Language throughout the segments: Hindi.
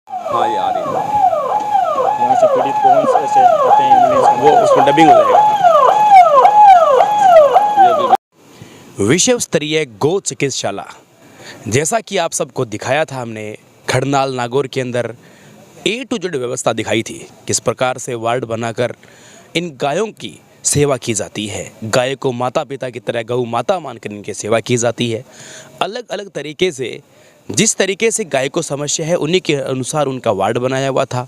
हाँ, ये आ रही है। यहाँ से पीड़ित कौन से आते हैं एम्बुलेंस वो उसमें डबिंग हो जाएगा। ये भी विश्व स्तरीय गौ चिकित्साला, जैसा कि आप सबको दिखाया था हमने, खड़नाल नागौर के अंदर ए टू जेड व्यवस्था दिखाई थी, किस प्रकार से वार्ड बनाकर इन गायों की सेवा की जाती है। गाय को माता पिता की तरह गौ माता मानकर इनकी सेवा की जाती है। अलग अलग तरीके से, जिस तरीके से गाय को समस्या है उन्हीं के अनुसार उनका वार्ड बनाया हुआ था।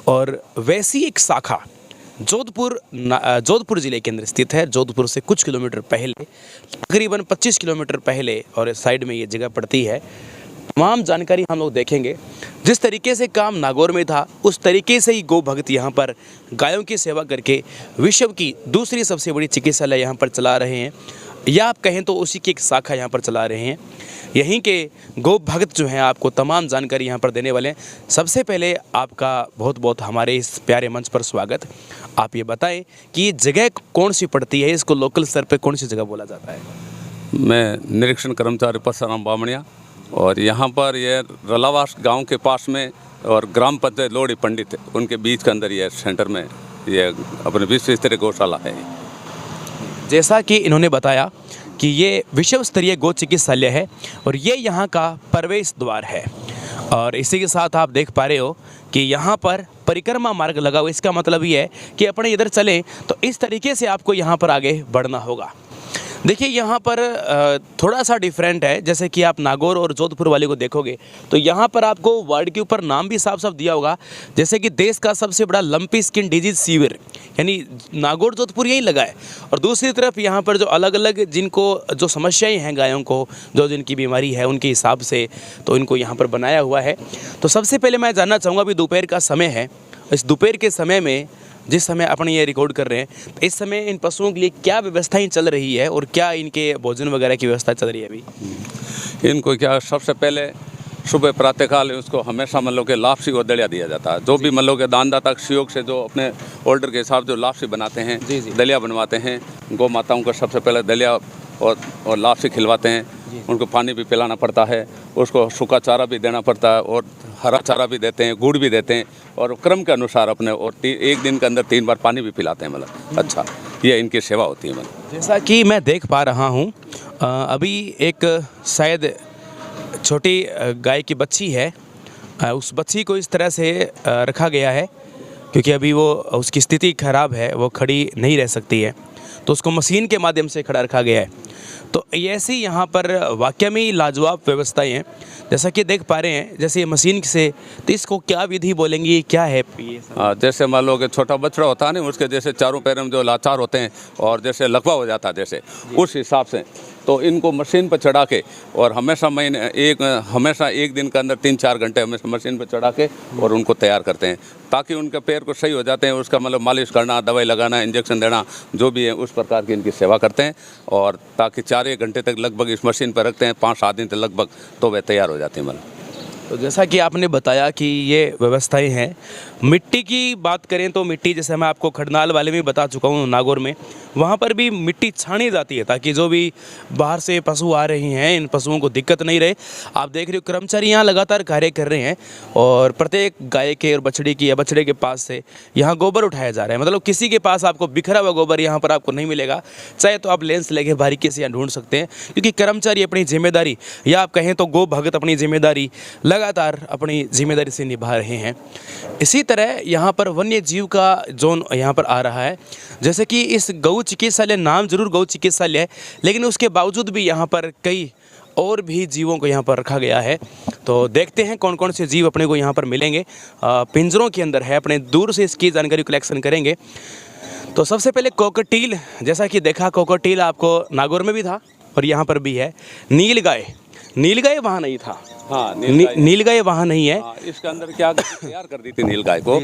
और वैसी एक शाखा जोधपुर ज़िले के अंदर स्थित है। जोधपुर से कुछ किलोमीटर पहले, तकरीबन 25 किलोमीटर पहले और साइड में ये जगह पड़ती है। तमाम जानकारी हम लोग देखेंगे। जिस तरीके से काम नागौर में था उस तरीके से ही गौ भक्त यहाँ पर गायों की सेवा करके विश्व की दूसरी सबसे बड़ी चिकित्सालय यहाँ पर चला रहे हैं, या आप कहें तो उसी की एक शाखा यहाँ पर चला रहे हैं। यहीं के गौ भक्त जो हैं आपको तमाम जानकारी यहाँ पर देने वाले हैं। सबसे पहले आपका बहुत बहुत हमारे इस प्यारे मंच पर स्वागत। आप ये बताएं कि ये जगह कौन सी पड़ती है, इसको लोकल स्तर पे कौन सी जगह बोला जाता है? मैं निरीक्षण कर्मचारी परसाराम बामणिया, और यहाँ पर ये रलावास गांव के पास में और ग्राम पंचायत लोड़ी पंडित उनके बीच के अंदर ये सेंटर में ये अपने विश्व स्तरीय गौशाला है। जैसा कि इन्होंने बताया कि ये विश्व स्तरीय गौ चिकित्सालय है और ये यहाँ का प्रवेश द्वार है। और इसी के साथ आप देख पा रहे हो कि यहाँ पर परिक्रमा मार्ग लगा हुआ। इसका मतलब ये है कि अपने इधर चलें तो इस तरीके से आपको यहाँ पर आगे बढ़ना होगा। देखिए यहाँ पर थोड़ा सा डिफरेंट है। जैसे कि आप नागौर और जोधपुर वाले को देखोगे तो यहाँ पर आपको वार्ड के ऊपर नाम भी साफ साफ दिया होगा, जैसे कि देश का सबसे बड़ा लंपी स्किन डिजीज शिविर, यानी नागौर जोधपुर यही लगा है। और दूसरी तरफ यहाँ पर जो अलग अलग जिनको जो समस्याएं हैं गायों को, जो जिनकी बीमारी है उनके हिसाब से तो इनको यहाँ पर बनाया हुआ है। तो सबसे पहले मैं जानना चाहूँगा, अभी दोपहर का समय है, इस दोपहर के समय में जिस समय अपन ये रिकॉर्ड कर रहे हैं तो इस समय इन पशुओं के लिए क्या व्यवस्थाएं चल रही है और क्या इनके भोजन वगैरह की व्यवस्था चल रही है अभी? इनको क्या, सबसे पहले सुबह प्रातःकाल उसको हमेशा मल्लों के लापसी और दलिया दिया जाता है। जो भी मल्लों के दानदाता सहयोग से जो अपने ऑर्डर के हिसाब से लापसी बनाते हैं, दलिया बनवाते हैं, गौ माताओं को सबसे पहले दलिया और लापसी खिलवाते हैं। उनको पानी भी पिलाना पड़ता है, उसको सूखा चारा भी देना पड़ता है और हरा चारा भी देते हैं, गुड़ भी देते हैं, और क्रम के अनुसार अपने और एक दिन के अंदर 3 बार पानी भी पिलाते हैं। मतलब अच्छा, ये इनकी सेवा होती है। मतलब जैसा कि मैं देख पा रहा हूँ अभी एक शायद छोटी गाय की बच्ची है। उस बच्ची को इस तरह से रखा गया है क्योंकि अभी वो उसकी स्थिति खराब है, वो खड़ी नहीं रह सकती है, तो उसको मशीन के माध्यम से खड़ा रखा गया है। तो ऐसी यहाँ पर वाकई में लाजवाब व्यवस्थाएं हैं। जैसा कि देख पा रहे हैं, जैसे ये मशीन से, तो इसको क्या विधि बोलेंगे, क्या है ये? जैसे मान लो कि छोटा बछड़ा होता है ना, उसके जैसे चारों पैरों में जो लाचार होते हैं और जैसे लकवा हो जाता है जैसे, उस हिसाब से तो इनको मशीन पर चढ़ा के और हमेशा एक दिन के अंदर 3-4 घंटे हमेशा मशीन पर चढ़ा के और उनको तैयार करते हैं ताकि उनके पैर को सही हो जाते हैं। उसका मतलब मालिश करना, दवाई लगाना, इंजेक्शन देना, जो भी है उस प्रकार की इनकी सेवा करते हैं। और ताकि 4-1 घंटे तक लगभग इस मशीन पर रखते हैं, 5-7 दिन तक लगभग, तो वे तैयार हो जाते हैं। मतलब तो जैसा कि आपने बताया कि ये व्यवस्थाएं हैं। मिट्टी की बात करें तो मिट्टी, जैसे मैं आपको खड़नाल वाले में बता चुका हूँ, नागौर में वहाँ पर भी मिट्टी छानी जाती है ताकि जो भी बाहर से पशु आ रहे हैं इन पशुओं को दिक्कत नहीं रहे। आप देख रहे हो कर्मचारी यहाँ लगातार कार्य कर रहे हैं और प्रत्येक गाय के और बछड़ी की या बछड़े के पास से यहाँ गोबर उठाया जा रहा है। मतलब किसी के पास आपको बिखरा हुआ गोबर यहाँ पर आपको नहीं मिलेगा, चाहे तो आप लेंस लेके बारीकी से यहाँ ढूंढ सकते हैं, क्योंकि कर्मचारी अपनी जिम्मेदारी, या आप कहें तो गौ भगत अपनी जिम्मेदारी लगातार अपनी जिम्मेदारी से निभा रहे हैं। इसी तरह यहाँ पर वन्य जीव का जोन यहाँ पर आ रहा है। जैसे कि इस गौ चिकित्सालय, नाम जरूर गौ चिकित्सालय है, लेकिन उसके बावजूद भी यहाँ पर कई और भी जीवों को यहाँ पर रखा गया है। तो देखते हैं कौन कौन से जीव अपने को यहाँ पर मिलेंगे। पिंजरों के अंदर है, अपने दूर से इसकी जानकारी कलेक्शन करेंगे। तो सबसे पहले कोकटील, जैसा कि देखा कोकटील आपको नागौर में भी था और यहाँ पर भी है। नीलगाय वहाँ नहीं था। हाँ, नीलगाय वहाँ नहीं है। इसके अंदर क्या तैयार कर दी थी नीलगाय को।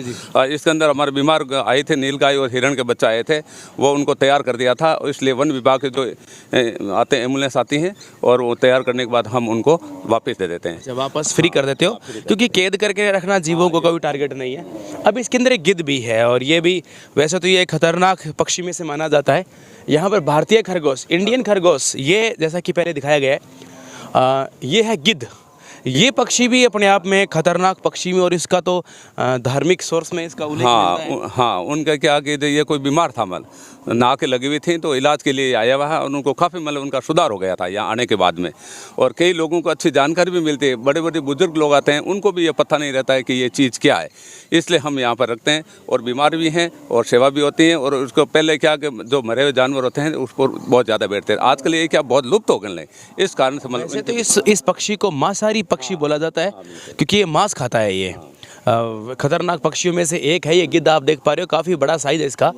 इसके अंदर हमारे बीमार आए थे नीलगाय और हिरण के बच्चे आए थे, वो उनको तैयार कर दिया था। इसलिए वन विभाग के जो आते एम्बुलेंस आती हैं और वो तैयार करने के बाद हम उनको वापस दे देते हैं। जब वापस फ्री कर देते हो, क्योंकि कैद करके रखना जीवों को कोई टारगेट नहीं है। अब इसके अंदर एक गिद्ध भी है और ये भी, वैसे तो ये खतरनाक पक्षी में से माना जाता है। यहाँ पर भारतीय खरगोश, इंडियन खरगोश, ये जैसा कि पहले दिखाया गया है, ये है गिद्ध। ये पक्षी भी अपने आप में खतरनाक पक्षी में, और इसका तो धार्मिक सोर्स में इसका उल्लेख मिलता है। हाँ, उनका क्या कि ये कोई बीमार था नाक लगी हुई थी, तो इलाज के लिए आया हुआ है और उनको काफ़ी उनका सुधार हो गया था यहाँ आने के बाद में। और कई लोगों को अच्छी जानकारी भी मिलती है, बड़े बड़े बुजुर्ग लोग आते हैं, उनको भी ये पता नहीं रहता है कि ये चीज़ क्या है, इसलिए हम यहाँ पर रखते हैं। और बीमार भी हैं और सेवा भी होती है। और उसको पहले क्या कि जो मरे हुए जानवर होते हैं उसको बहुत ज़्यादा बैठते हैं, आजकल ये क्या बहुत लुप्त हो गए, इस कारण से वैसे तो इस पक्षी को मांसाहारी पक्षी बोला जाता है, क्योंकि ये मांस खाता है। ये खतरनाक पक्षियों में से एक है ये गिद्ध। आप देख पा रहे हो काफ़ी बड़ा साइज है इसका।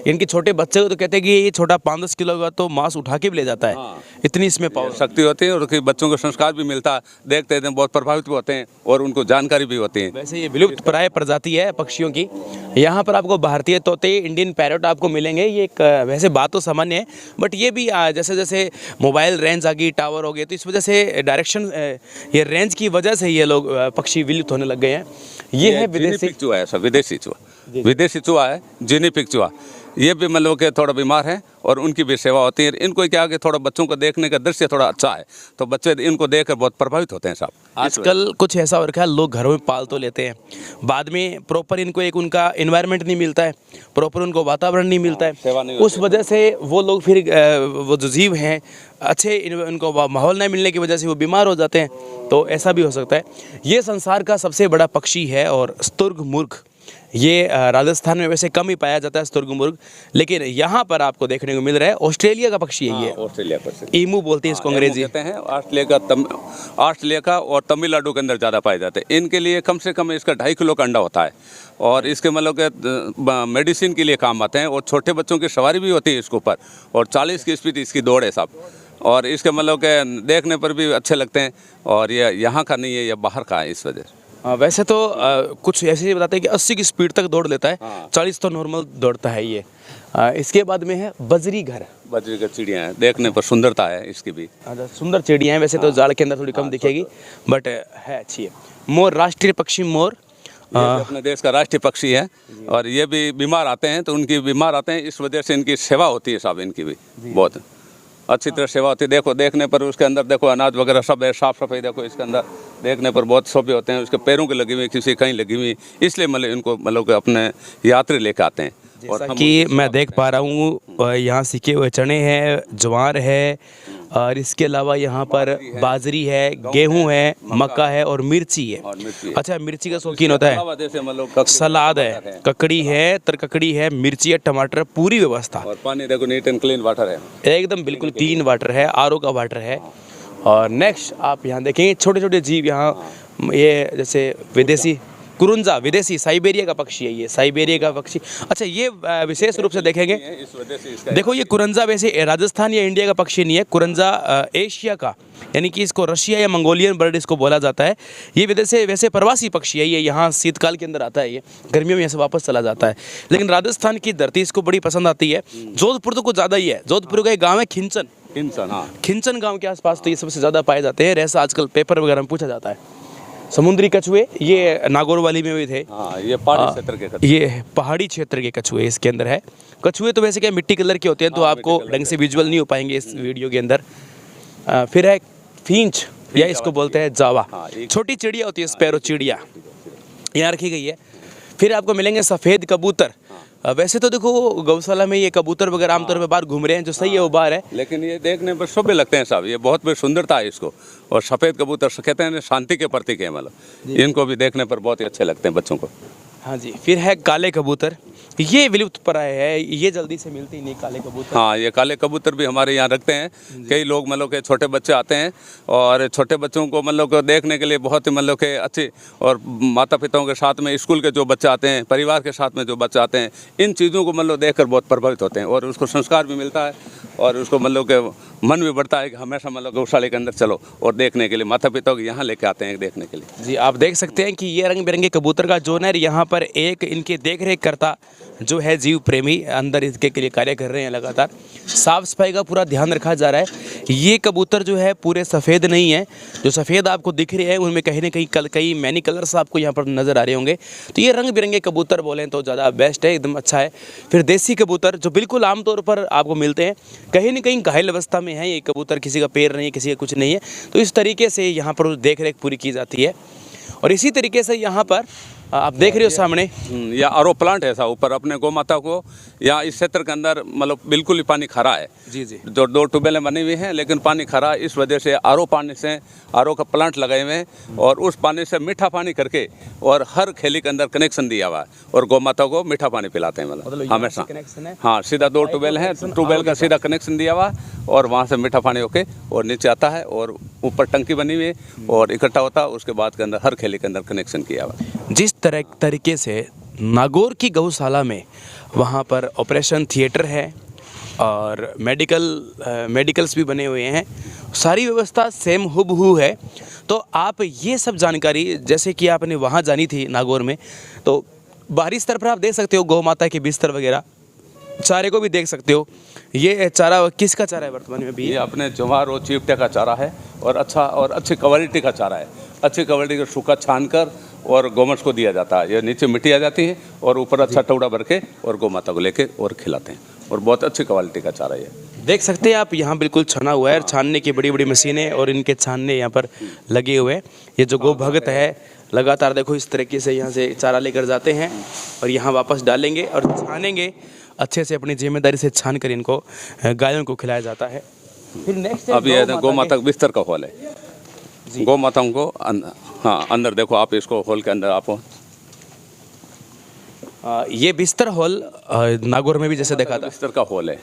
इनके छोटे बच्चे को तो कहते हैं कि ये छोटा 5-10 किलो का तो मांस उठा के भी ले जाता है, इतनी इसमें पावर शक्ति होती है। और बच्चों को संस्कार भी मिलता है, देखते हैं बहुत प्रभावित भी होते हैं और उनको जानकारी भी होती है। वैसे ये विलुप्त प्राय प्रजाति है पक्षियों की। यहाँ पर आपको भारतीय तोते, इंडियन पैरट आपको मिलेंगे। ये एक वैसे बात तो सामान्य है, बट ये भी जैसे जैसे मोबाइल रेंज आ गई, टावर हो गए, तो इस वजह से डायरेक्शन, ये रेंज की वजह से ये लोग पक्षी विलुप्त होने लग गए हैं। ये है विदेशी चूहा है, विदेशी चूहा है, जिनीपिग चूहा। ये भी मतलब कि थोड़ा बीमार है और उनकी भी सेवा होती है। इनको क्या कि थोड़ा बच्चों को देखने का दृश्य थोड़ा अच्छा है, तो बच्चे इनको देखकर बहुत प्रभावित होते हैं साहब। आजकल कुछ ऐसा हो रखा है, लोग घरों में पाल तो लेते हैं, बाद में प्रॉपर इनको एक उनका एनवायरनमेंट नहीं मिलता है, प्रॉपर उनको वातावरण नहीं मिलता है। उस वजह से वो लोग फिर वो जो जीव हैं अच्छे उनको माहौल नहीं मिलने की वजह से वो बीमार हो जाते हैं, तो ऐसा भी हो सकता है। ये संसार का सबसे बड़ा पक्षी है और स्तुर्गमुर्ग, ये राजस्थान में वैसे कम ही पाया जाता है स्तुर्गमुर्ग, लेकिन यहाँ पर आपको देखने को मिल रहा है। ऑस्ट्रेलिया का पक्षी है ये, ऑस्ट्रेलिया पर ईमू बोलते हैं इसको अंग्रेजी कहते हैं। ऑस्ट्रेलिया का और तमिलनाडु के अंदर ज़्यादा पाए जाते हैं। इनके लिए कम से कम इसका 2.5 किलो का अंडा होता है और इसके मतलब के मेडिसिन के लिए काम आते हैं। और छोटे बच्चों की सवारी भी होती है इसके ऊपर, और 40 की स्पीड इसकी दौड़ है साहब। और इसके मतलब के देखने पर भी अच्छे लगते हैं। और ये यहाँ का नहीं है, ये बाहर का है, इस वजह से। वैसे तो कुछ ऐसे ही बताते हैं कि 80 की स्पीड तक दौड़ लेता है, 40 तो नॉर्मल दौड़ता है ये। इसके बाद में है बजरीघर। बजरीघर चिड़िया है, देखने पर सुंदरता है इसकी भी। सुंदर चिड़िया है, वैसे तो जाड़ के अंदर थोड़ी कम दिखेगी, बट है अच्छी है। मोर, राष्ट्रीय पक्षी मोर अपने देश का राष्ट्रीय पक्षी है। और ये भी बीमार आते हैं, तो उनकी बीमार आते हैं, इस वजह से इनकी सेवा होती है साहब। इनकी भी बहुत अच्छी तरह सेवा होती है। देखो देखने पर उसके अंदर देखो अनाज वगैरह सब है, साफ सफाई देखो इसके अंदर देखने पर बहुत शोभे होते हैं। उसके पैरों की लगी हुई, किसी कहीं लगी हुई, इसलिए मतलब इनको मतलब अपने यात्री लेकर आते हैं। और कि मैं देख पा रहा हूँ यहाँ सीखे हुए चने हैं, ज्वार है, और इसके अलावा यहाँ पर बाजरी है, गेहूं है, मक्का है और मिर्ची है। अच्छा, मिर्ची का शौकीन होता है, सलाद है, ककड़ी है, तरककड़ी है, मिर्ची है, टमाटर, पूरी व्यवस्था। और पानी देखो नीट एंड क्लीन वाटर है, एकदम बिल्कुल क्लीन वाटर है, आरओ का वाटर है। और नेक्स्ट आप यहाँ देखेंगे छोटे छोटे जीव यहाँ, ये जैसे विदेशी कुरुंजा, विदेशी साइबेरिया का पक्षी है ये, साइबेरिया का पक्षी। अच्छा, ये विशेष रूप से देखेंगे, देखो ये कुरंजा वैसे राजस्थान या इंडिया का पक्षी नहीं है, कुरंजा एशिया का, यानी कि इसको रशिया या मंगोलियन बर्ड इसको बोला जाता है। ये विदेशी वैसे प्रवासी पक्षी है, ये यहाँ शीतकाल के अंदर आता है, ये गर्मियों में यहाँ से वापस चला जाता है, लेकिन राजस्थान की धरती इसको बड़ी पसंद आती है। जोधपुर तो कुछ ज़्यादा ही है, जोधपुर का एक गाँव है खिंचन, खिंचन गाँव के आसपास तो ये सबसे ज़्यादा पाए जाते हैं। ऐसा आजकल पेपर वगैरह में पूछा जाता है। समुद्री कछुए ये नागौर वाली में भी थे। ये पहाड़ी क्षेत्र के कछुए, ये पहाड़ी क्षेत्र के कछुए इसके अंदर है। कछुए तो वैसे क्या मिट्टी कलर के होते हैं, तो आपको ढंग से विजुअल नहीं हो पाएंगे इस वीडियो के अंदर। फिर है फिंच, या इसको बोलते हैं जावा, छोटी चिड़िया होती है, स्पैरो चिड़िया यहाँ रखी गई है। फिर आपको मिलेंगे सफ़ेद कबूतर। वैसे तो देखो गौशाला में ये कबूतर वगैरह आमतौर पे बाहर घूम रहे हैं, जो सही है वो बाहर है, लेकिन ये देखने पर शोभे लगते हैं साहब। ये बहुत बड़ी सुंदरता है इसको। और सफ़ेद कबूतर कहते हैं शांति के प्रतीक है, मतलब इनको भी देखने पर बहुत ही अच्छे लगते हैं बच्चों को। हाँ जी। फिर है काले कबूतर, ये विलुप्त प्राय है, ये जल्दी से मिलती नहीं काले कबूतर। हाँ, ये काले कबूतर भी हमारे यहाँ रखते हैं। कई लोग मतलब के छोटे बच्चे आते हैं और छोटे बच्चों को मतलब को देखने के लिए बहुत ही मतलब के अच्छे, और माता पिताओं के साथ में स्कूल के जो बच्चे आते हैं, परिवार के साथ में जो बच्चे आते हैं, इन चीज़ों को मतलब देखकर बहुत प्रभावित होते हैं। और उसको संस्कार भी मिलता है और उसको मतलब के मन भी बढ़ता है कि हमेशा मतलब गौशाला के अंदर चलो और देखने के लिए माता पिता को यहाँ लेके आते हैं देखने के लिए। जी, आप देख सकते हैं कि ये रंग बिरंगे कबूतर का जोन है। यहाँ पर एक इनके देख रेख करता जो है जीव प्रेमी अंदर इसके लिए कार्य कर रहे हैं लगातार। साफ सफाई का पूरा ध्यान रखा जा रहा है। ये कबूतर जो है पूरे सफ़ेद नहीं है, जो सफ़ेद आपको दिख रहे हैं उनमें कहीं ना कहीं कई मैनी कलर्स आपको यहाँ पर नज़र आ रहे होंगे। तो ये रंग बिरंगे कबूतर बोलें तो ज़्यादा बेस्ट है, एकदम अच्छा है। फिर देसी कबूतर जो बिल्कुल आमतौर पर आपको मिलते हैं, कहीं ना कहीं घायल अवस्था में है ये कबूतर, किसी का पैर नहीं है, किसी का कुछ नहीं है। तो इस तरीके से यहाँ पर देख रेख पूरी की जाती है। और इसी तरीके से यहाँ पर आप देख रहे हो सामने या आरओ प्लांट है ऐसा ऊपर अपने गौ माता को, या इस क्षेत्र के अंदर मतलब बिल्कुल ही पानी खरा है। जी जी। जो 2 ट्यूबवेलें बनी हुई हैं लेकिन पानी खरा, इस वजह से आरओ पानी से आरओ का प्लांट लगाए हुए हैं और उस पानी से मीठा पानी करके और हर खेली के अंदर कनेक्शन दिया हुआ है और गौ माता को मीठा पानी पिलाते हैं मतलब हमेशा। कनेक्शन है। हाँ, सीधा 2 ट्यूबवेल है, ट्यूबवेल का सीधा कनेक्शन दिया हुआ और वहाँ से मीठा पानी होके और नीचे आता है और ऊपर टंकी बनी हुई है और इकट्ठा होता है, उसके बाद के अंदर हर खेली के अंदर कनेक्शन किया हुआ। जिस तरीके से नागौर की गौशाला में वहाँ पर ऑपरेशन थिएटर है और मेडिकल्स भी बने हुए हैं, सारी व्यवस्था सेम हुबहू है। तो आप ये सब जानकारी जैसे कि आपने वहाँ जानी थी नागौर में, तो बाहरी स्तर पर आप देख सकते हो गौ माता के बिस्तर वगैरह, चारे को भी देख सकते हो। ये चारा किसका चारा है वर्तमान में भी? ये अपने जवार और चीपटे का चारा है और अच्छा और अच्छी क्वालिटी का चारा है। अच्छी क्वालिटी का सूखा छान कर और गौमस को दिया जाता है। ये नीचे मिट्टी आ जाती है और ऊपर अच्छा टौड़ा भर के और गौ माता को लेके और खिलाते हैं और बहुत अच्छी क्वालिटी का चारा है। देख सकते हैं आप, यहाँ बिल्कुल छना हुआ है, छानने की बड़ी बड़ी मशीनें और इनके छानने यहाँ पर लगे हुए हैं। ये जो गौ भगत है लगातार देखो इस तरीके से यहाँ से चारा लेकर जाते हैं और यहाँ वापस डालेंगे और छानेंगे अच्छे से, अपनी जिम्मेदारी से छान कर इनको गायों को खिलाया जाता है। फिर नेक्स्ट अब ये गौ माता का बिस्तर का हॉल है। गौ माताओं को हाँ अंदर देखो आप, इसको हॉल के अंदर आप ये बिस्तर हॉल नागौर में भी जैसे देखा था बिस्तर का हॉल है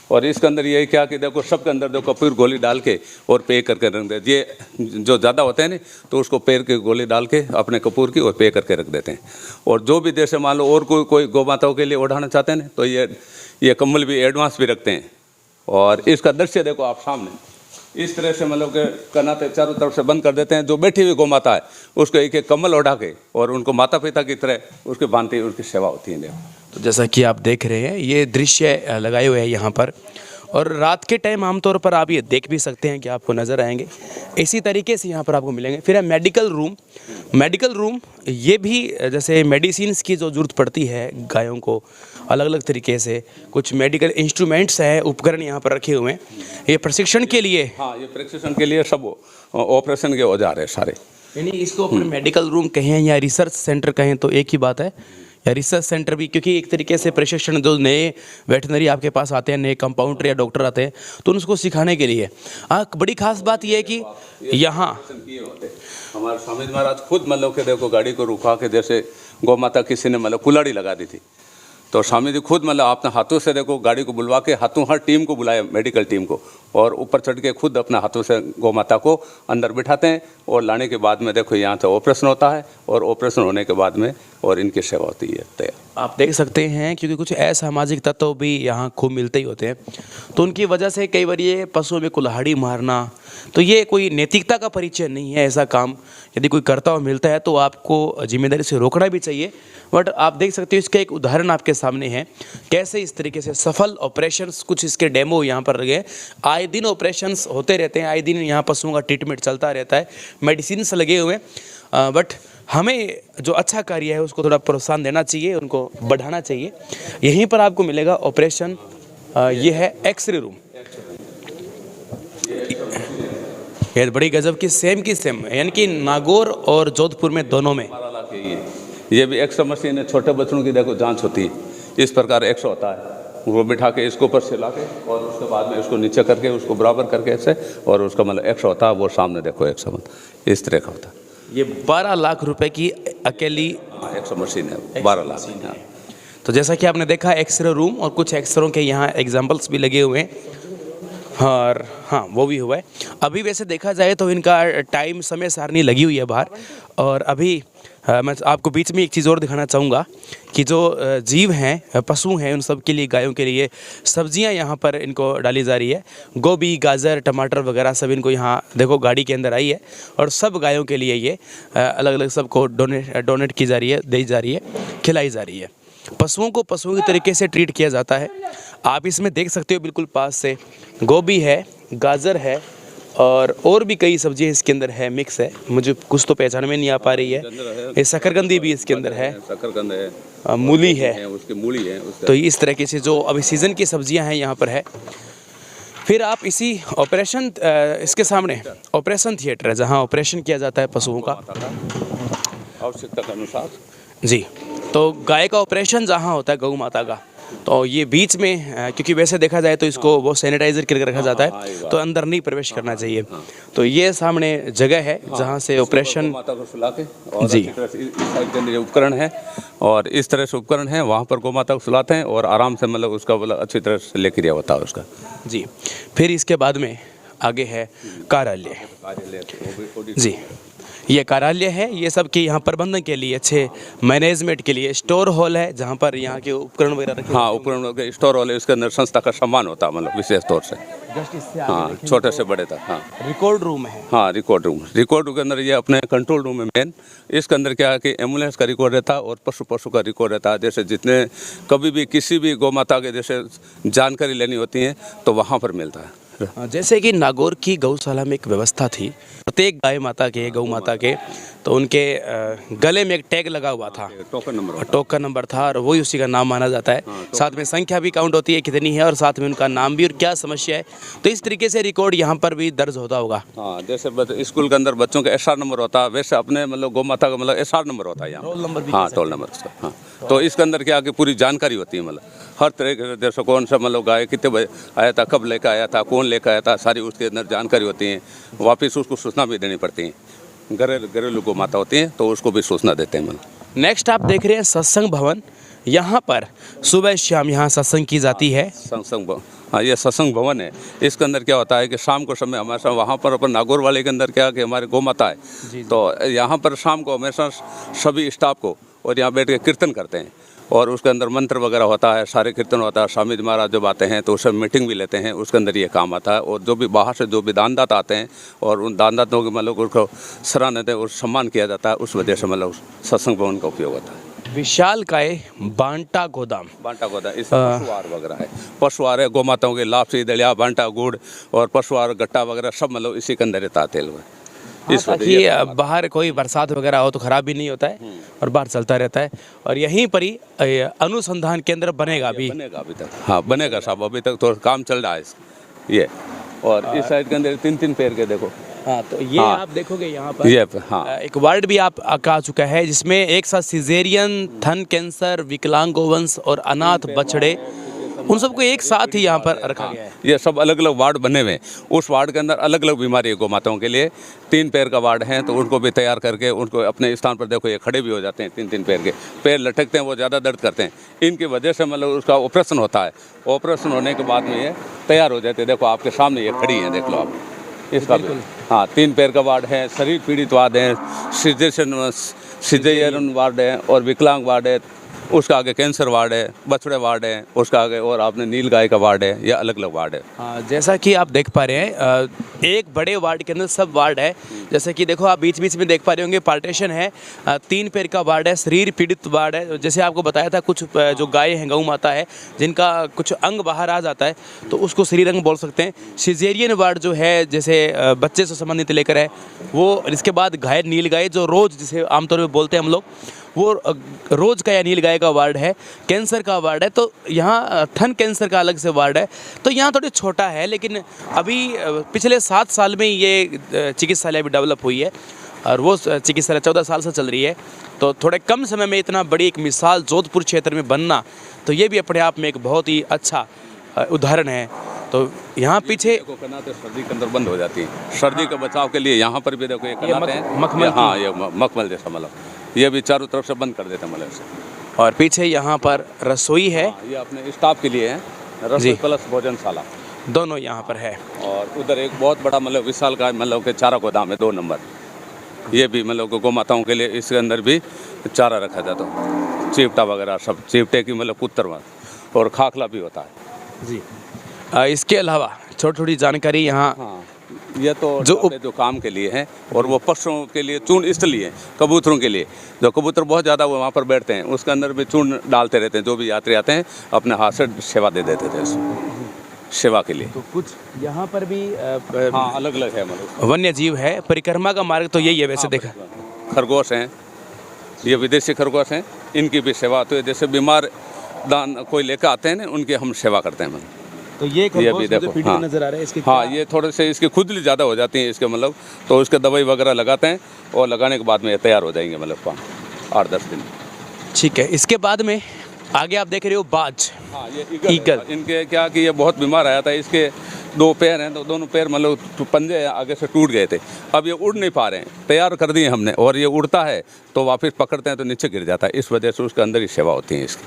और इसके अंदर ये क्या कि देखो सबके अंदर देखो कपूर गोली डाल के और पे करके रख देते। ये जो ज़्यादा होते हैं ना तो उसको पैर की गोली डाल के अपने कपूर की और पे करके रख देते हैं। और जो भी जैसे मान लो और कोई गौ माताओं के लिए ओढ़ाना चाहते हैं ना तो ये कम्बल भी एडवांस भी रखते हैं। और इसका दृश्य देखो आप सामने, इस तरह से मतलब के कनाते चारों तरफ से बंद कर देते हैं। जो बैठी हुई गौ माता है उसको एक एक कम्बल ओढ़ा के और उनको माता पिता की तरह उसके बांधती उसकी सेवा होती है। तो जैसा कि आप देख रहे हैं ये दृश्य लगाए हुए हैं यहाँ पर, और रात के टाइम आमतौर पर आप ये देख भी सकते हैं कि आपको नज़र आएंगे इसी तरीके से यहाँ पर आपको मिलेंगे। फिर है मेडिकल रूम, ये भी जैसे मेडिसिन्स की जो ज़रूरत पड़ती है गायों को अलग अलग तरीके से, कुछ मेडिकल इंस्ट्रूमेंट्स हैं, उपकरण यहाँ पर रखे हुए हैं ये प्रशिक्षण के लिए। हाँ, ये प्रशिक्षण के लिए सब ऑपरेशन के औजार है सारे। यानी इसको अपन मेडिकल रूम कहें या रिसर्च सेंटर कहें तो एक ही बात है, या रिसर्च सेंटर भी, क्योंकि एक तरीके से प्रशिक्षण जो नए वेटनरी आपके पास आते हैं, नए कंपाउंडर या डॉक्टर आते हैं तो उनको सिखाने के लिए बड़ी खास बात यह है कि यहाँ हमारे स्वामी जी महाराज खुद मतलब के देखो गाड़ी को रुका के, जैसे गौ माता किसी ने मतलब कुल्हाड़ी लगा दी थी तो स्वामी जी खुद मतलब अपने हाथों से देखो गाड़ी को बुलवा के हाथों हर टीम को बुलाया, मेडिकल टीम को, और ऊपर चढ़ के खुद अपने हाथों से गौ माता को अंदर बिठाते हैं और लाने के बाद में देखो यहाँ से ऑपरेशन होता है और ऑपरेशन होने के बाद में और इनकी सेवा होती है तैयार। आप देख सकते हैं क्योंकि कुछ असामाजिक तत्व भी यहाँ खूब मिलते ही होते हैं तो उनकी वजह से कई बार ये पशुओं में कुल्हाड़ी मारना, तो ये कोई नैतिकता का परिचय नहीं है। ऐसा काम यदि कोई करता हुआ मिलता है तो आपको जिम्मेदारी से रोकना भी चाहिए। बट आप देख सकते हो इसका एक उदाहरण आपके सामने है कैसे इस तरीके से सफल ऑपरेशंस, कुछ इसके डेमो यहाँ पर लगे। आए दिन ऑपरेशंस होते रहते हैं, आए दिन यहाँ पशुओं का ट्रीटमेंट चलता रहता है, मेडिसिन लगे हुए हैं। बट हमें जो अच्छा कार्य है उसको थोड़ा प्रोत्साहन देना चाहिए, उनको बढ़ाना चाहिए। यहीं पर आपको मिलेगा ऑपरेशन, ये है एक्सरे रूम। ये बड़ी गजब की सेम यानी कि नागौर और जोधपुर में दोनों में ये भी एक्सरे मशीन है। छोटे बच्चों की देखो जांच होती है, इस प्रकार एक्सरे होता है, वो बिठा के इसको ऊपर से ला के और उसके बाद में इसको नीचे करके उसको बराबर करके ऐसे और उसका मतलब एक्सरे होता है। वो सामने देखो एक्सरे इस तरह का होता है। ये 12 लाख रुपए की अकेली एक्सरे मशीन है, 12 लाख। हाँ। तो जैसा कि आपने देखा एक्सरे रूम और कुछ एक्सरों के यहाँ एग्जाम्पल्स भी लगे हुए हैं और हाँ वो भी हुआ है। अभी वैसे देखा जाए तो इनका टाइम समय सारणी लगी हुई है बाहर। और अभी मैं आपको बीच में एक चीज़ और दिखाना चाहूँगा कि जो जीव हैं, पशु हैं, उन सब के लिए, गायों के लिए सब्जियां यहाँ पर इनको डाली जा रही है। गोभी, गाजर, टमाटर वगैरह सब इनको यहाँ देखो गाड़ी के अंदर आई है और सब गायों के लिए ये अलग अलग सबको डोनेट की जा रही है, दी जा रही है, खिलाई जा रही है। पशुओं को पशुओं के तरीके से ट्रीट किया जाता है। आप इसमें देख सकते हो बिल्कुल पास से गोभी है, गाजर है और भी कई सब्जियां इसके अंदर है, मिक्स है, मुझे कुछ तो पहचान में नहीं आ पा रही है। ये शकरकंदी भी इसके अंदर है, शकरकंद है, मूली है, उसकी मूली है। तो इस तरीके से जो अभी सीज़न की सब्जियां हैं यहाँ पर है। फिर आप इसी ऑपरेशन इसके सामने ऑपरेशन थिएटर है जहाँ ऑपरेशन किया जाता है पशुओं का। आवश्यकता के अनुसार जी, तो गाय का ऑपरेशन जहाँ होता है गौ माता का, तो ये बीच में क्योंकि वैसे देखा जाए तो इसको वो सैनिटाइजर करके रखा जाता है, तो अंदर नहीं प्रवेश करना चाहिए। तो ये सामने जगह है जहाँ से ऑपरेशन माता को सुला के और जी। अच्छी तरह से इस साइड के अंदर ये उपकरण है और इस तरह से उपकरण है, वहाँ पर गौ माता को सुलाते हैं और आराम से मतलब उसका मतलब अच्छी तरह से लेकर होता है उसका। जी। फिर इसके बाद में आगे है कार्यालय। जी, ये कार्यालय है, ये सब के यहाँ प्रबंधन के लिए, अच्छे मैनेजमेंट के लिए। स्टोर हॉल है जहाँ पर यहाँ के उपकरण वगैरह रखे। हाँ, उपकरण के स्टोर वाले, उसके अंदर संस्था का सामान होता है मतलब विशेष तौर से। जस्ट इससे हाँ, छोटे से बड़े तक। हाँ, रिकॉर्ड रूम है। हाँ, रिकॉर्ड रूम के अंदर ये अपने कंट्रोल रूम है मेन। इसके अंदर क्या है कि एम्बुलेंस का रिकॉर्ड रहता है और पशु का रिकॉर्ड रहता है। जैसे जितने कभी भी किसी भी गौ माता के जैसे जानकारी लेनी होती है तो वहाँ पर मिलता है। जैसे कि नागौर की गौशाला में एक व्यवस्था थी, प्रत्येक गाय माता के गौ माता के तो उनके गले में एक टैग लगा हुआ था, टोकन नंबर था और वही उसी का नाम माना जाता है। साथ में संख्या भी काउंट होती है कितनी है और साथ में उनका नाम भी और क्या समस्या है। तो इस तरीके से रिकॉर्ड यहाँ पर भी दर्ज होता होगा। हाँ, जैसे स्कूल के अंदर बच्चों का SR नंबर होता है, वैसे अपने मतलब गौ माता का मतलब SR नंबर होता है यहाँ। रोल नंबर भी। हाँ, टोल नंबर उसका। हाँ, तो इसके अंदर क्या कि पूरी जानकारी होती है, मतलब हर तरह के जैसे कौन सा मतलब गाय कितने बजे आया था, कब लेकर आया था, कौन लेकर आया था, सारी उसके अंदर जानकारी होती है। वापस उसको सूचना भी देनी पड़ती है। घरेलू गौ माता होती है तो उसको भी सूचना देते हैं मतलब। नेक्स्ट आप देख रहे हैं सत्संग भवन। यहाँ पर सुबह शाम यहाँ सत्संग की जाती है। हाँ, ये सत्संग भवन है। इसके अंदर क्या होता है कि शाम को समय हमेशा वहाँ पर अपन नागौर वाले के अंदर क्या कि हमारे गौ माता है, तो यहाँ पर शाम को हमेशा सभी स्टाफ को और यहाँ बैठ के कीर्तन करते हैं और उसके अंदर मंत्र वगैरह होता है, सारे कीर्तन होता है। स्वामी जी महाराज जब आते हैं तो उससे मीटिंग भी लेते हैं, उसके अंदर ये काम आता है। और जो भी बाहर से जो भी दानदाता आते हैं और उन दानदाताओं के मतलब उसको सराहना और सम्मान किया जाता है, उस वजह से मतलब सत्संग भवन का उपयोग होता है। विशालकाय बांटा गोदाम। इस पशुआहार वगैरह है, पशुआहार है, गौ माताओं के लापसी, दलिया, बांटा, गुड़ और पशुआहार गट्टा वगैरह सब मतलब इसी के अंदर रहता है तेल में। ताकि बाहर कोई बरसात वगैरह हो तो ख़राब भी नहीं होता है और बाहर चलता रहता है। और यहीं पर ही अनुसंधान केंद्र बनेगा अभी तक। हाँ, बनेगा साहब, अभी तक तो काम चल रहा है ये। और इस साइड के अंदर 3-3 पैर के देखो। हाँ, तो ये आप देखोगे यहाँ पर ये हाँ, एक वार्ड भी आप आ चुका है जिसमें एक साथ सिजेरियन, थन कैंसर, विकलांग गोवंश और अनाथ बछड़े, उन सबको एक साथ ही यहाँ पर रखा गया है। ये सब अलग अलग वार्ड बने हुए हैं। उस वार्ड के अंदर अलग अलग बीमारी है गौ माताओं के लिए। 3 पैर का वार्ड है तो उनको भी तैयार करके उनको अपने स्थान पर देखो ये खड़े भी हो जाते हैं। 3-3 पैर के पैर लटकते हैं, वो ज़्यादा दर्द करते हैं। इनकी वजह से मतलब उसका ऑपरेशन होता है। ऑपरेशन होने के बाद में ये तैयार हो जाते हैं। देखो आपके सामने ये खड़ी हैं, देख लो आप इसका भी। हाँ, 3 पैर का वार्ड है, शरीर पीड़ित वार्ड है, सिजेरियन वार्ड है और विकलांग वार्ड है। उसका आगे कैंसर वार्ड है, बछड़े वार्ड है, उसका आगे और आपने नील गाय का वार्ड है। यह अलग अलग वार्ड है। हाँ, जैसा कि आप देख पा रहे हैं एक बड़े वार्ड के अंदर सब वार्ड है। जैसे कि देखो आप बीच बीच में देख पा रहे होंगे पार्टीशन है। 3 पैर का वार्ड है, शरीर पीड़ित वार्ड है। जैसे आपको बताया था कुछ जो गाय हैं, गौ माता है, जिनका कुछ अंग बाहर आ जाता है तो उसको शरीर अंग बोल सकते हैं। सिजेरियन वार्ड जो है जैसे बच्चे से संबंधित लेकर है वो। इसके बाद गाय, नील गाय जो रोज जिसे आमतौर पर बोलते हैं हम लोग, वो रोज का या नील गाय का वार्ड है। कैंसर का वार्ड है, तो यहाँ थन कैंसर का अलग से वार्ड है। तो यहाँ थोड़ी छोटा है, लेकिन अभी पिछले 7 साल में ये चिकित्सालय भी डेवलप हुई है और वो चिकित्सालय 14 साल से चल रही है। तो थोड़े कम समय में इतना बड़ी एक मिसाल जोधपुर क्षेत्र में बनना, तो ये भी अपने आप में एक बहुत ही अच्छा उदाहरण है। तो यहाँ पीछे सर्दी के अंदर बंद हो जाती है। सर्दी के बचाव के लिए यहाँ पर भी देखो ये कनाते हैं, मखमल। हाँ, ये मखमल जैसा मतलब ये भी चारों तरफ से बंद कर देते हैं मतलब से। और पीछे यहाँ पर रसोई है। ये अपने स्टाफ के लिए है, रसोई प्लस भोजनशाला दोनों यहाँ पर है। और उधर एक बहुत बड़ा मतलब विशाल का मतलब के चारा गोदाम है 2 नंबर। ये भी मतलब गौ माताओं के लिए इसके अंदर भी चारा रखा जाता है, चिपटा वगैरह सब, चिपटे की मतलब पुत्र और खाखला भी होता है जी। इसके अलावा छोटी छोटी जानकारी यहाँ। हाँ, ये तो जो काम के लिए है और वो पशुओं के लिए चूर्ण इसलिए है, कबूतरों के लिए। जो कबूतर बहुत ज़्यादा वो वहाँ पर बैठते हैं, उसके अंदर भी चूर्ण डालते रहते हैं। जो भी यात्री आते हैं अपने हाथ से सेवा दे देते थे सेवा के लिए। तो कुछ यहाँ पर भी हाँ, अलग अलग है मतलब वन्य जीव है। परिक्रमा का मार्ग तो यही है वैसे। देखा खरगोश हैं, ये विदेशी खरगोश हैं, इनकी भी सेवा होती है। जैसे बीमार दान कोई लेकर आते हैं ना, उनकी हम सेवा करते हैं मतलब। तो ये ये खरगोश भी मुझे देखो, पीढ़ी हाँ नजर आ रहा है इसके हाँ, क्या- ये थोड़े से इसकी खुजली ज़्यादा हो जाती है इसके मतलब, तो उसके दवाई वगैरह लगाते हैं और लगाने के बाद में ये तैयार हो जाएंगे मतलब 8-10 दिन। ठीक है। इसके बाद में आगे आप देख रहे हो बाज। हाँ, ये ईगल। है। इनके क्या कि ये बहुत बीमार आया था, इसके 2 पैर हैं तो दोनों पैर मतलब पंजे आगे से टूट गए थे। अब ये उड़ नहीं पा रहे हैं, तैयार कर दिए हमने, और ये उड़ता है तो वापस पकड़ते हैं तो नीचे गिर जाता है, इस वजह से उसके अंदर ही सेवा होती है इसकी।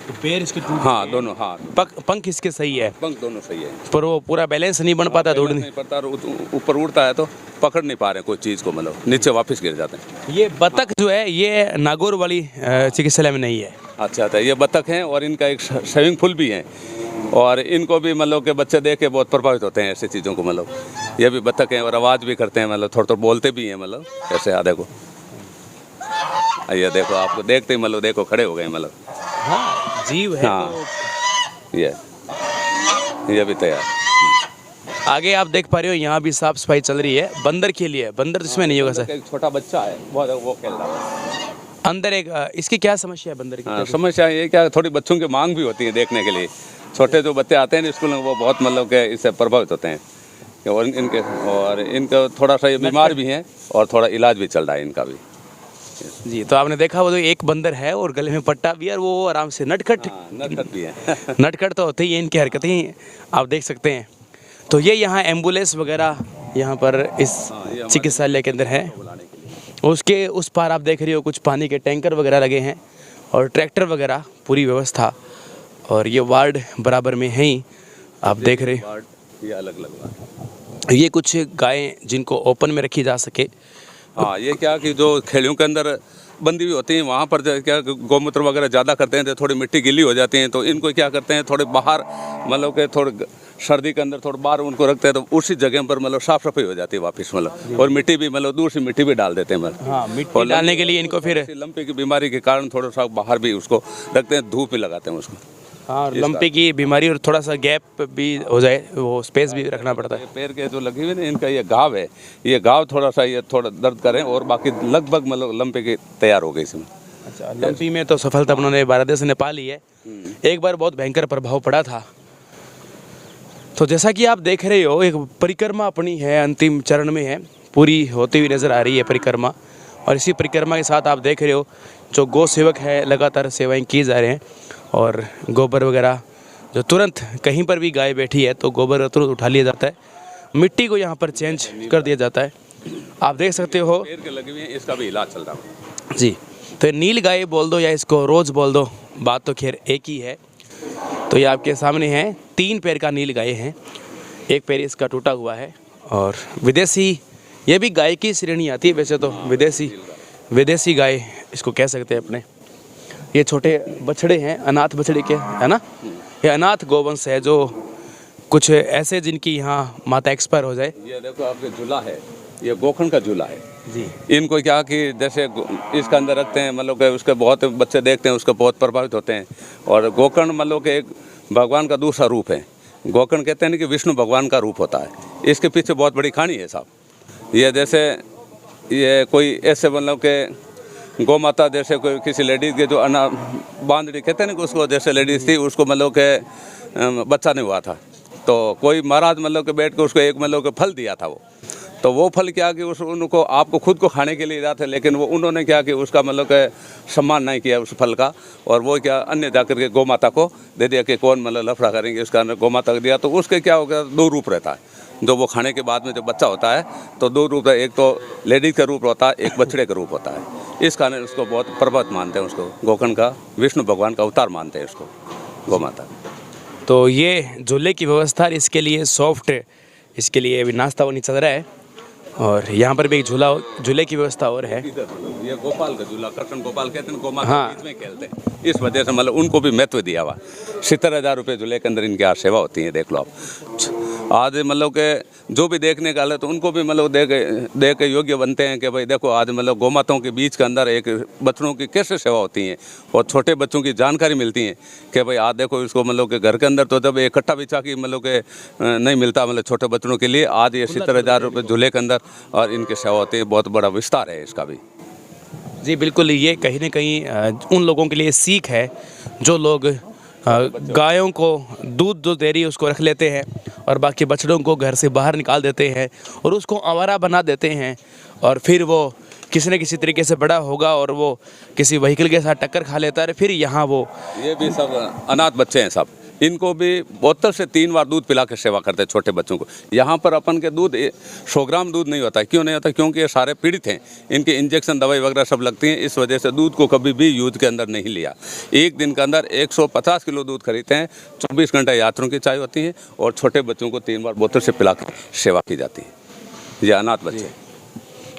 तो पैर इसके टूट हाँ दोनों, हाँ पंख इसके सही है, पंख दोनों सही है, पर वो पूरा बैलेंस नहीं बन पाता बैलेंस दौड़ने। नहीं पड़ता, और ऊपर उड़ता है तो पकड़ नहीं पा रहे कोई चीज़ को, मतलब नीचे वापस गिर जाते हैं। ये बतख जो है ये नागौर वाली चिकित्सालय में नहीं है। अच्छा था, ये बतख हैं और इनका एक स्विमिंग पूल भी है, और इनको भी मतलब के बच्चे देख के बहुत प्रभावित होते हैं ऐसी चीज़ों को, मतलब ये भी बतख हैं और आवाज़ भी करते हैं, मतलब थोड़ा थोड़ा बोलते भी हैं, मतलब ऐसे आ देखो, ये देखो आपको देखते ही मतलब देखो खड़े हो गए, मतलब हाँ जीव है। हाँ। तो ये भी तैयार। आगे आप देख पा रहे हो यहाँ भी साफ सफाई चल रही है। बंदर के लिए, बंदर जिसमें नहीं होगा सर। एक छोटा बच्चा है वो खेल रहा है अंदर एक इसकी क्या समस्या है बंदर की? हाँ, समस्या ये क्या, थोड़ी बच्चों की मांग भी होती है देखने के लिए, छोटे जो बच्चे आते हैं स्कूल में वो बहुत मतलब के इससे प्रभावित होते हैं, और इनका थोड़ा सा ये बीमार भी हैं और थोड़ा इलाज भी चल रहा है इनका भी। जी, तो आपने देखा वो तो एक बंदर है और गले में पट्टा भी है और वो आराम से नटखट हाँ, नटखट भी है नटखट तो होते ही है, इनकी हरकतें आप देख सकते हैं। तो ये यहाँ एम्बुलेंस वगैरह यहाँ पर इस ये चिकित्सालय के अंदर है। बुलाने के लिए। उसके उस पार आप देख रहे हो कुछ पानी के टैंकर वगैरह लगे हैं और ट्रैक्टर वगैरह, पूरी व्यवस्था। और ये वार्ड बराबर में है ही, आप देख रहे हैं। ये अलग अलग बात। ये कुछ गायें जिनको ओपन में रखी जा सके। हाँ, ये क्या कि जो खेलियों के अंदर बंदी हुई होती हैं वहाँ पर क्या गौमूत्र वगैरह ज़्यादा करते हैं तो थोड़ी मिट्टी गीली हो जाती है, तो इनको क्या करते हैं थोड़े बाहर मतलब के थोड़े सर्दी के अंदर थोड़ा बाहर उनको रखते हैं, तो उसी जगह पर मतलब साफ सफाई हो जाती है वापस, मतलब और मिट्टी भी मतलब दूर से मिट्टी भी डाल देते हैं, मतलब हाँ, मिट्टी डालने के लिए इनको फिर लंपी की बीमारी के कारण थोड़ा सा बाहर भी उसको रखते हैं, धूप भी लगाते हैं उसको। हाँ, लंपी की बीमारी और थोड़ा सा गैप भी हो जाए, वो स्पेस भी रखना पड़ता है। ये पैर के जो लगी हुई ना इनका ये घाव है, ये घाव थोड़ा सा ये थोड़ा दर्द करें, और बाकी लगभग मतलब लंपी की तैयार हो गई इसमें। अच्छा, लंपी में तो सफलता उन्होंने बांग्लादेश ने पा ली है। एक बार बहुत भयंकर प्रभाव पड़ा था। तो जैसा कि आप देख रहे हो एक परिक्रमा अपनी है, अंतिम चरण में है, पूरी होती हुई नज़र आ रही है परिक्रमा। और इसी परिक्रमा के साथ आप देख रहे हो जो गौ सेवक है लगातार सेवाएं की जा रहे हैं, और गोबर वगैरह जो तुरंत कहीं पर भी गाय बैठी है तो गोबर तुरंत उठा लिया जाता है, मिट्टी को यहाँ पर चेंज कर दिया जाता है। आप देख सकते हो पैर के लगे हुए हैं, इसका भी इलाज चल रहा है जी। तो नील गाय बोल दो या इसको रोज़ बोल दो, बात तो खैर एक ही है। तो ये आपके सामने है, 3 पैर का नील गाय है, एक पैर इसका टूटा हुआ है। और विदेशी, ये भी गाय की श्रेणी आती है वैसे तो, विदेशी गाय इसको कह सकते हैं अपने। ये छोटे बछड़े हैं, अनाथ बछड़े के, है ना, ये अनाथ गोवंश है, जो कुछ ऐसे जिनकी यहाँ माता एक्सपायर हो जाए। ये देखो आपके झूला है, ये गोखन का झूला है जी। इनको क्या कि जैसे इसके अंदर रखते हैं, मतलब कि उसके बहुत बच्चे देखते हैं उसको बहुत प्रभावित होते हैं। और गोकर्ण मतलब कि एक भगवान का दूसरा रूप है। गोकर्ण कहते हैं कि विष्णु भगवान का रूप होता है। इसके पीछे बहुत बड़ी कहानी है साहब। ये जैसे ये कोई ऐसे मतलब कि गौ माता जैसे कोई किसी लेडीज़ के जो बांधड़ी कहते हैं ना कि उसको जैसे लेडीज़ थी, उसको मतलब के बच्चा नहीं हुआ था, तो कोई महाराज मतलब के बैठ के उसको एक मतलब के फल दिया था। तो वो फल क्या कि उनको आपको खुद को खाने के लिए दिया था, लेकिन वो उन्होंने क्या कि उसका मतलब के सम्मान नहीं किया उस फल का, और वो क्या अन्य जाकर के गौ माता को दे दिया कि कौन मतलब लफड़ा करेंगे, उसका गौ माता को दिया। तो उसके क्या हो गया, 2 रूप रहता है जो वो खाने के बाद में जो बच्चा होता है, तो 2 रूप है, एक तो लेडीज़ का रूप होता है, एक बछड़े का रूप होता है। इस कारण उसको बहुत पर्वत मानते हैं, उसको गोकर्ण का विष्णु भगवान का अवतार मानते हैं उसको, गौ माता। तो ये झूले की व्यवस्था, इसके लिए सॉफ्ट, इसके लिए अभी नाश्ता वो नहीं चल रहा है। और यहाँ पर भी एक झूले की व्यवस्था और है। ये गोपाल का झूला, कृष्ण गोपाल कहते हैं, गौ माता हाँ। बीच में खेलते हैं, इस वजह से मतलब उनको भी महत्व दिया हुआ। 70,000 रुपये झूले के अंदर इनकी आज सेवा होती है, देख लो आप। आज मतलब के जो भी देखने का है तो उनको भी मतलब दे के योग्य बनते हैं कि भाई देखो आज मतलब गौ माताओं के बीच के अंदर एक बच्चों की कैसे सेवा होती है, और छोटे बच्चों की जानकारी मिलती है कि भाई आज देखो इसको मतलब के घर के अंदर तो जब एक कट्टा बिछा की मतलब के नहीं मिलता मतलब छोटे बच्चों के लिए, आज ये 70,000 रुपये झूले के अंदर और इनकी सेवा होती है। बहुत बड़ा विस्तार है इसका भी। जी बिल्कुल, ये कहीं ना कहीं उन लोगों के लिए सीख है जो लोग गायों को दूध जो दे रही है उसको रख लेते हैं और बाकी बछड़ों को घर से बाहर निकाल देते हैं और उसको आवारा बना देते हैं और फिर वो किसी न किसी तरीके से बड़ा होगा और वो किसी व्हीकल के साथ टक्कर खा लेता है। फिर यहाँ वो ये भी सब अनाथ बच्चे हैं सब, इनको भी बोतल से 3 बार दूध पिला के सेवा करते हैं छोटे बच्चों को। यहाँ पर अपन के दूध 100 ग्राम दूध नहीं होता है। क्यों नहीं होता? क्योंकि ये सारे पीड़ित हैं, इनके इंजेक्शन दवाई वगैरह सब लगती हैं, इस वजह से दूध को कभी भी यूज के अंदर नहीं लिया। एक दिन के अंदर 150 किलो दूध खरीदते हैं, 24 घंटे यात्रियों की चाय होती है और छोटे बच्चों को 3 बार बोतल से पिला के सेवा की जाती है। ये अनाथ बच्चे।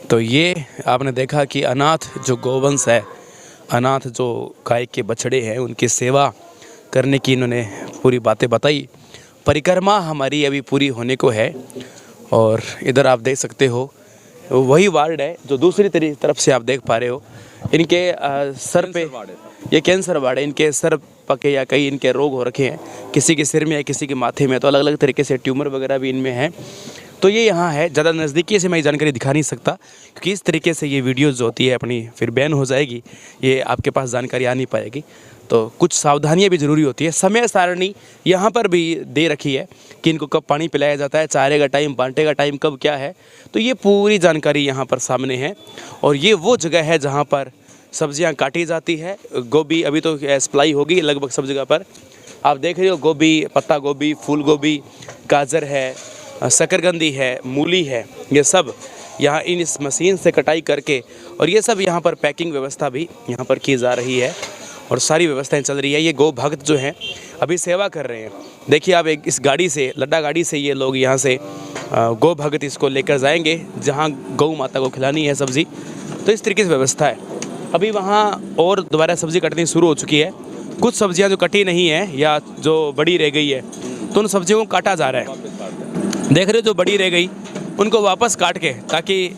तो ये आपने देखा कि अनाथ जो गौवंश है, अनाथ जो गाय के बछड़े हैं, उनकी सेवा करने की इन्होंने पूरी बातें बताई। परिक्रमा हमारी अभी पूरी होने को है और इधर आप देख सकते हो वही वार्ड है जो दूसरी तरफ से आप देख पा रहे हो। इनके सर पे ये कैंसर वार्ड है, इनके सर पके या कई इनके रोग हो रखे हैं, किसी के सिर में है, किसी के माथे में, तो अलग अलग तरीके से ट्यूमर वगैरह भी इनमें है। तो ये यहाँ है, ज़्यादा नज़दीकी से मैं ये जानकारी दिखा नहीं सकता क्योंकि इस तरीके से ये वीडियोज़ जो होती है अपनी फिर बैन हो जाएगी, ये आपके पास जानकारी आ नहीं पाएगी। तो कुछ सावधानियाँ भी ज़रूरी होती है। समय सारणी यहाँ पर भी दे रखी है कि इनको कब पानी पिलाया जाता है, चारे का टाइम, बांटे का टाइम कब क्या है, तो ये पूरी जानकारी यहाँ पर सामने है। और ये वो जगह है जहाँ पर सब्जियाँ काटी जाती है। गोभी अभी तो सप्लाई होगी लगभग सब जगह पर, आप देख रहे हो। गोभी, पत्ता गोभी, फूल गोभी, गाजर है, शकरकंदी है, मूली है, ये सब यहाँ इस मशीन से कटाई करके और ये सब यहाँ पर पैकिंग व्यवस्था भी यहाँ पर की जा रही है और सारी व्यवस्थाएं चल रही है। ये गौ भक्त जो हैं अभी सेवा कर रहे हैं। देखिए आप, एक इस गाड़ी से, लड्डा गाड़ी से ये लोग यहाँ से गौ भक्त इसको लेकर जाएंगे जहाँ गौ माता को खिलानी है सब्ज़ी। तो इस तरीके से व्यवस्था है। अभी वहाँ और दोबारा सब्ज़ी कटनी शुरू हो चुकी है। कुछ सब्जियाँ जो कटी नहीं है या जो बड़ी रह गई है तो उन सब्जियों को काटा जा रहा है। देख रहे हो, जो बड़ी रह गई उनको वापस काट के, ताकि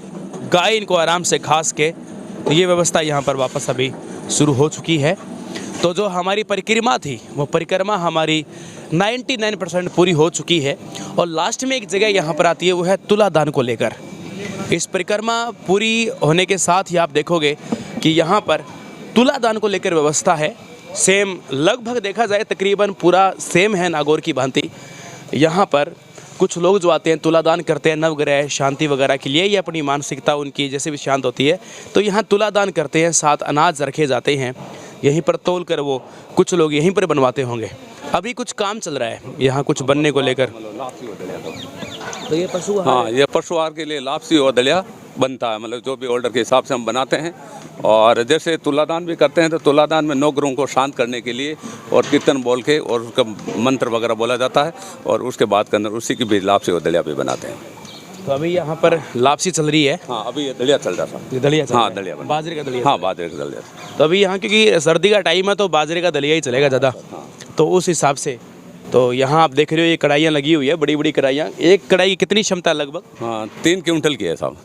गाय इनको आराम से खा सके। तो ये व्यवस्था यहाँ पर वापस अभी शुरू हो चुकी है। तो जो हमारी परिक्रमा थी वो परिक्रमा हमारी 99% पूरी हो चुकी है और लास्ट में एक जगह यहाँ पर आती है, वो है तुलादान को लेकर। इस परिक्रमा पूरी होने के साथ ही आप देखोगे कि यहाँ पर तुलादान को लेकर व्यवस्था है। सेम लगभग देखा जाए तकरीबन पूरा सेम है नागौर की भांति। यहाँ पर कुछ लोग जो आते हैं तुलादान करते हैं नवग्रह शांति वगैरह के लिए, या अपनी मानसिकता उनकी जैसे भी शांत होती है तो यहाँ तुलादान करते हैं। साथ अनाज रखे जाते हैं, यहीं पर तोल कर वो कुछ लोग यहीं पर बनवाते होंगे। अभी कुछ काम चल रहा है यहाँ कुछ बनने को लेकर। तो ये पशु, हाँ, ये पशु आहार के लिए लापसी और दलिया बनता है, मतलब जो भी ऑर्डर के हिसाब से हम बनाते हैं। और जैसे तुलादान भी करते हैं तो तुलादान में 9 ग्रहों को शांत करने के लिए और कीर्तन बोल के और उसका मंत्र वगैरह बोला जाता है और उसके बाद के अंदर उसी की भी लापसी और दलिया भी बनाते हैं। तो अभी यहाँ पर लापसी चल रही है। हाँ, अभी ये दलिया चल रहा था। दलिया चल हाँ, रहा है। दलिया बाजरे का दलिया। हाँ, बाजरे का दलिया। तो अभी यहाँ क्योंकि सर्दी का टाइम है तो बाजरे का दलिया ही चलेगा ज़्यादा। तो उस हिसाब से तो यहाँ आप देख रहे हो ये कढ़ाइयाँ लगी हुई है, बड़ी बड़ी कढ़ाइयाँ। एक कढ़ाई की कितनी क्षमता है लगभग? हाँ, 3 क्विंटल की है साहब।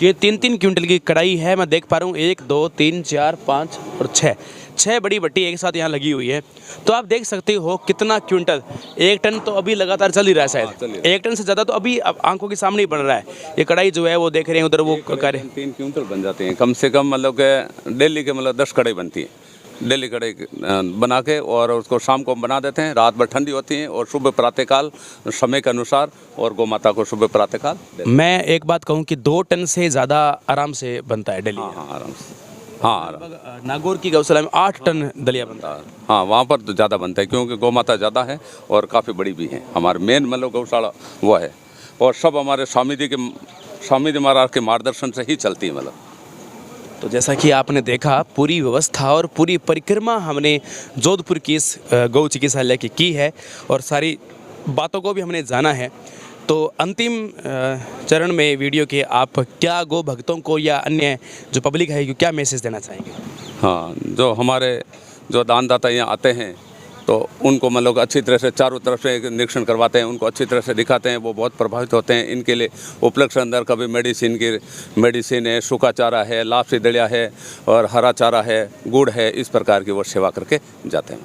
ये 3-3 क्विंटल की कढ़ाई है, मैं देख पा रहा हूँ। 1 2 3 4 5 और 6 बड़ी भट्टी एक साथ यहाँ लगी हुई है। तो आप देख सकते हो कितना क्विंटल, 1 टन तो अभी लगातार चल ही रहा है शायद। 1 टन से ज़्यादा तो अभी आंखों के सामने ही बन रहा है। ये कढ़ाई जो है वो देख रहे हैं उधर, वो करे 3 क्विंटल बन जाते हैं कम से कम, मतलब कि डेली के मतलब 10 कढ़ाई बनती है। डेली कढ़ाई बना के और उसको शाम को बना देते हैं। रात भर ठंडी होती हैं और सुबह प्रातःकाल समय के अनुसार और गौ माता को सुबह प्रातःकाल। मैं एक बात कहूँ कि 2 टन से ज़्यादा आराम से बनता है डेली। हाँ, आराम से। हाँ, नागौर की गौशाला में 8 टन दलिया बनता है। हाँ, वहाँ पर तो ज़्यादा बनता है क्योंकि गौ माता ज़्यादा है और काफ़ी बड़ी भी है। हमारे मेन मतलब गौशाला वो है और सब हमारे स्वामी जी महाराज के मार्गदर्शन से ही चलती है। मतलब तो जैसा कि आपने देखा पूरी व्यवस्था और पूरी परिक्रमा हमने जोधपुर की इस गौ चिकित्सालय की है और सारी बातों को भी हमने जाना है। तो अंतिम चरण में वीडियो के आप क्या गौ भक्तों को या अन्य जो पब्लिक है क्या मैसेज देना चाहेंगे? हाँ, जो हमारे जो दानदाता यहाँ आते हैं तो उनको मतलब अच्छी तरह से चारों तरफ से निरीक्षण करवाते हैं, उनको अच्छी तरह से दिखाते हैं, वो बहुत प्रभावित होते हैं। इनके लिए उपलब्ध के अंदर कभी मेडिसिन है, सूखा चारा है, लापसी दलिया है और हरा चारा है, गुड़ है, इस प्रकार की वो सेवा करके जाते हैं।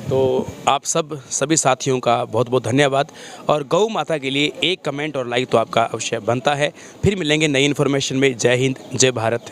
तो आप सभी साथियों का बहुत बहुत धन्यवाद और गौ माता के लिए एक कमेंट और लाइक तो आपका अवश्य बनता है। फिर मिलेंगे नई इन्फॉर्मेशन में। जय हिंद, जय भारत।